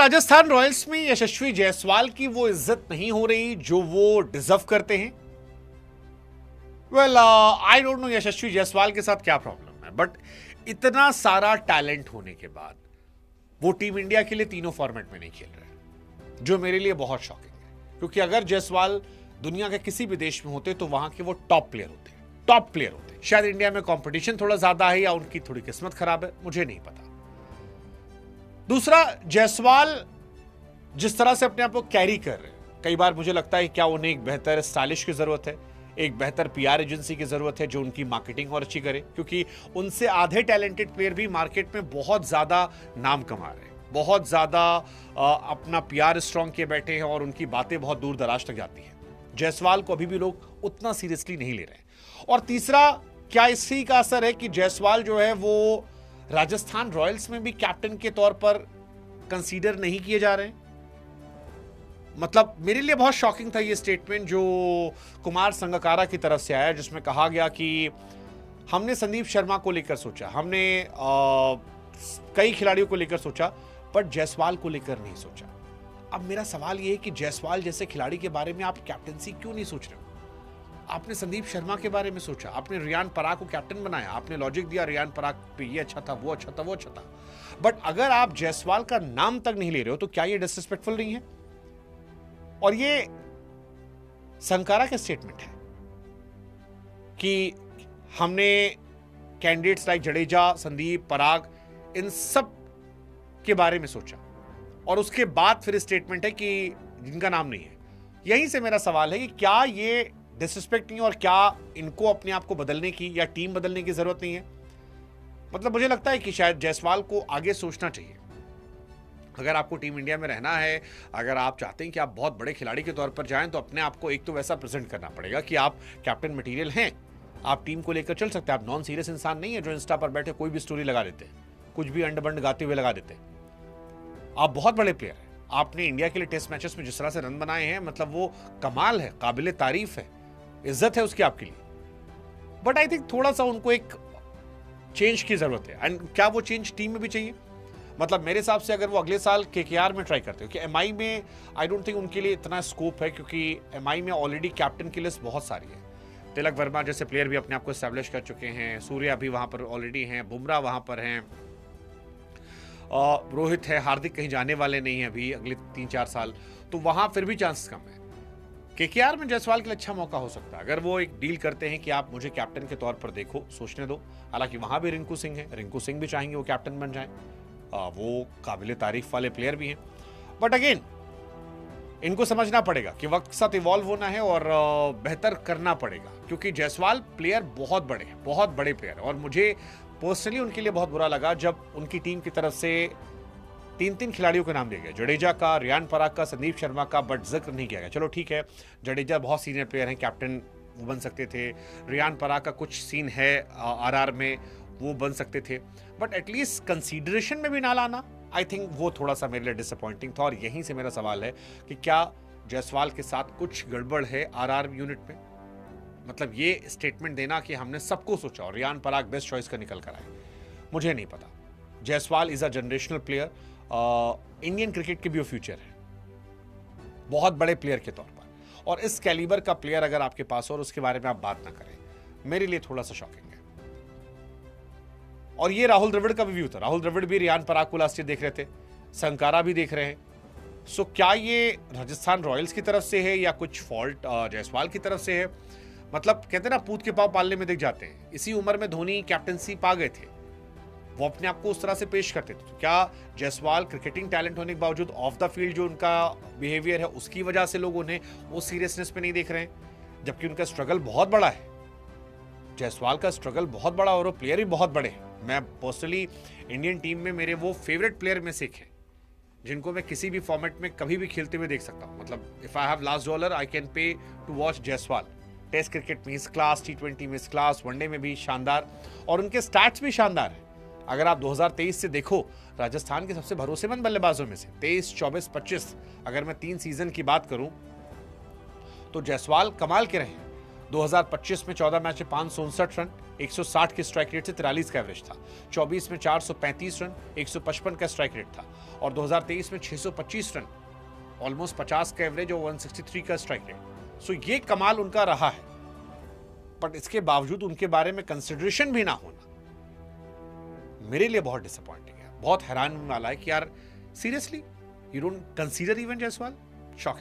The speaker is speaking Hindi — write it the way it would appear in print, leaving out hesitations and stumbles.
राजस्थान रॉयल्स में यशस्वी जायसवाल की वो इज्जत नहीं हो रही जो वो डिजर्व करते हैं? वेल, आई डोंट नो यशस्वी जायसवाल के साथ क्या प्रॉब्लम है, बट इतना सारा टैलेंट होने के बाद वो टीम इंडिया के लिए तीनों फॉर्मेट में नहीं खेल रहे, जो मेरे लिए बहुत शॉकिंग है। क्योंकि अगर जायसवाल दुनिया के किसी भी देश में होते तो वहां के वो टॉप प्लेयर होते। शायद इंडिया में कंपटीशन थोड़ा ज्यादा है या उनकी थोड़ी किस्मत खराब है, मुझे नहीं पता। दूसरा, जायसवाल जिस तरह से अपने आप को कैरी कर रहे हैं, कई बार मुझे लगता है क्या उन्हें एक बेहतर स्टाइलिश की जरूरत है, एक बेहतर पीआर एजेंसी की जरूरत है जो उनकी मार्केटिंग और अच्छी करे, क्योंकि उनसे आधे टैलेंटेड प्लेयर भी मार्केट में बहुत ज्यादा नाम कमा रहे हैं, बहुत ज्यादा अपना पीआर स्ट्रांग किए बैठे हैं और उनकी बातें बहुत दूर दराज तक जाती हैं। जायसवाल को अभी भी लोग उतना सीरियसली नहीं ले रहे। और तीसरा, क्या इसी का असर है कि जायसवाल जो है वो राजस्थान रॉयल्स में भी कैप्टन के तौर पर कंसीडर नहीं किए जा रहे हैं? मतलब मेरे लिए बहुत शॉकिंग था ये स्टेटमेंट जो कुमार संगकारा की तरफ से आया, जिसमें कहा गया कि हमने संदीप शर्मा को लेकर सोचा, हमने कई खिलाड़ियों को लेकर सोचा, बट जायसवाल को लेकर नहीं सोचा। अब मेरा सवाल ये है कि जायसवाल जैसे खिलाड़ी के बारे में आप कैप्टनसी क्यों नहीं सोच रहे हो? आपने संदीप शर्मा के बारे में सोचा, आपने रियान पराग को कैप्टन बनाया, आपने लॉजिक दिया रियान पराग पे ये अच्छा था, वो अच्छा था, वो अच्छा था, बट अगर आप जायसवाल का नाम तक नहीं ले रहे हो तो क्या ये डिसरिस्पेक्टफुल नहीं है? और ये संकारा का स्टेटमेंट है कि हमने कैंडिडेट्स लाइक जडेजा, संदीप, पराग, इन सब के बारे में सोचा, और उसके बाद फिर स्टेटमेंट है कि जिनका नाम नहीं है। यहीं से मेरा सवाल है कि क्या ये डिसरिस्पेक्ट नहीं, और क्या इनको अपने आप को बदलने की या टीम बदलने की जरूरत नहीं है? मतलब मुझे लगता है कि शायद जायसवाल को आगे सोचना चाहिए। अगर आपको टीम इंडिया में रहना है, अगर आप चाहते हैं कि आप बहुत बड़े खिलाड़ी के तौर पर जाएं, तो अपने आप को एक तो वैसा प्रेजेंट करना पड़ेगा कि आप कैप्टन मटेरियल हैं, आप टीम को लेकर चल सकते हैं, आप नॉन सीरियस इंसान नहीं है जो इंस्टा पर बैठे कोई भी स्टोरी लगा देते हैं, कुछ भी अंड बंड गाते हुए लगा देते हैं। आप बहुत बड़े प्लेयर हैं, आपने इंडिया के लिए टेस्ट मैचेस में जिस तरह से रन बनाए हैं, मतलब वो कमाल है, काबिले तारीफ है, इज्जत है उसकी आपके लिए। बट आई थिंक थोड़ा सा उनको एक चेंज की जरूरत है, एंड क्या वो चेंज टीम में भी चाहिए? मतलब मेरे हिसाब से अगर वो अगले साल केकेआर में ट्राई करते हो, कि एमआई में आई डोंट थिंक उनके लिए इतना स्कोप है, क्योंकि एमआई में ऑलरेडी कैप्टन की लिस्ट बहुत सारी है। तिलक वर्मा जैसे प्लेयर भी अपने आप को एस्टैब्लिश कर चुके हैं, सूर्या भी वहां पर ऑलरेडी हैं, बुमराह वहां पर हैं, रोहित है, हार्दिक कहीं जाने वाले नहीं है अभी अगले 3-4 साल, तो वहां फिर भी चांसेस कम है। केकेआर में जायसवाल के लिए अच्छा मौका हो सकता है अगर वो एक डील करते हैं कि आप मुझे कैप्टन के तौर पर देखो, सोचने दो। हालांकि वहां भी रिंकू सिंह है, रिंकू सिंह भी चाहेंगे वो कैप्टन बन जाए, वो काबिले तारीफ वाले प्लेयर भी हैं। बट अगेन इनको समझना पड़ेगा कि वक्त के साथ इवॉल्व होना है और बेहतर करना पड़ेगा, क्योंकि जायसवाल प्लेयर बहुत बड़े हैं, बहुत बड़े प्लेयर, और मुझे पर्सनली उनके लिए बहुत बुरा लगा जब उनकी टीम की तरफ से 3 खिलाड़ियों के नाम दिए गए, जडेजा का, रियान पराग का, संदीप शर्मा का, बट जिक्र नहीं किया गया। चलो ठीक है, जडेजा बहुत सीनियर प्लेयर हैं, कैप्टन वो बन सकते थे, रियान पराग का कुछ सीन है आरआर में, वो बन सकते थे, बट एटलीस्ट कंसीडरेशन में भी ना लाना, आई थिंक वो थोड़ा सा मेरे लिए डिसअपॉइंटिंग था। और यहीं से मेरा सवाल है कि क्या जायसवाल के साथ कुछ गड़बड़ है आरआर यूनिट में? मतलब ये स्टेटमेंट देना कि हमने सबको सोचा और रियान पराग बेस्ट चॉइस का निकल कर आए, मुझे नहीं पता। Jaiswal is a generational player, Indian cricket के भी वो फ्यूचर है, बहुत बड़े प्लेयर के तौर पर, और इस कैलिबर का प्लेयर अगर आपके पास हो और उसके बारे में आप बात ना करें, मेरे लिए थोड़ा सा शॉकिंग है। और ये राहुल द्रविड़ का भी व्यू था, राहुल द्रविड़ भी रियान पराग को लास्ट ईयर देख रहे थे, संकारा भी देख रहे हैं। सो क्या ये राजस्थान रॉयल्स की तरफ से है या कुछ फॉल्ट जायसवाल की तरफ से है? मतलब कहते हैं ना, पूत के पांव पालने में दिख जाते हैं। इसी उम्र में धोनी कैप्टनसी पा गए थे, वो अपने आप को उस तरह से पेश करते थे। तो क्या जायसवाल क्रिकेटिंग टैलेंट होने के बावजूद ऑफ द फील्ड जो उनका बिहेवियर है उसकी वजह से लोग उन्हें वो सीरियसनेस पे नहीं देख रहे हैं, जबकि उनका स्ट्रगल बहुत बड़ा है। जायसवाल का स्ट्रगल बहुत बड़ा और वो प्लेयर भी बहुत बड़े हैं। मैं पर्सनली इंडियन टीम में मेरे वो फेवरेट प्लेयर में से एक है जिनको मैं किसी भी फॉर्मेट में कभी भी खेलते हुए देख सकता हूँ। मतलब if I have last dollar I can pay to watch Jaiswal. Test cricket में इस क्लास, T20 में इस क्लास, वनडे में भी शानदार, और उनके स्टैट्स भी शानदार है। अगर आप 2023 से देखो, राजस्थान के सबसे भरोसेमंद बल्लेबाजों में से 23, 24, 25, अगर मैं 3 सीजन की बात करूं तो जायसवाल कमाल के रहे हैं। 2025 में 14 मैच में 559 रन, 160 के स्ट्राइक रेट से 43 का एवरेज था। 24 में 435 रन, 155 का स्ट्राइक रेट था। और 2023 में 625 रन, ऑलमोस्ट 50 का एवरेज और 163 का स्ट्राइक रेट। सो ये कमाल उनका रहा है, बट इसके बावजूद उनके बारे में कंसिडरेशन भी ना होना मेरे लिए बहुत डिसअपॉइंटिंग है। बहुत हैरान वाला है कि यार seriously you don't consider even Jaiswal. Shocking.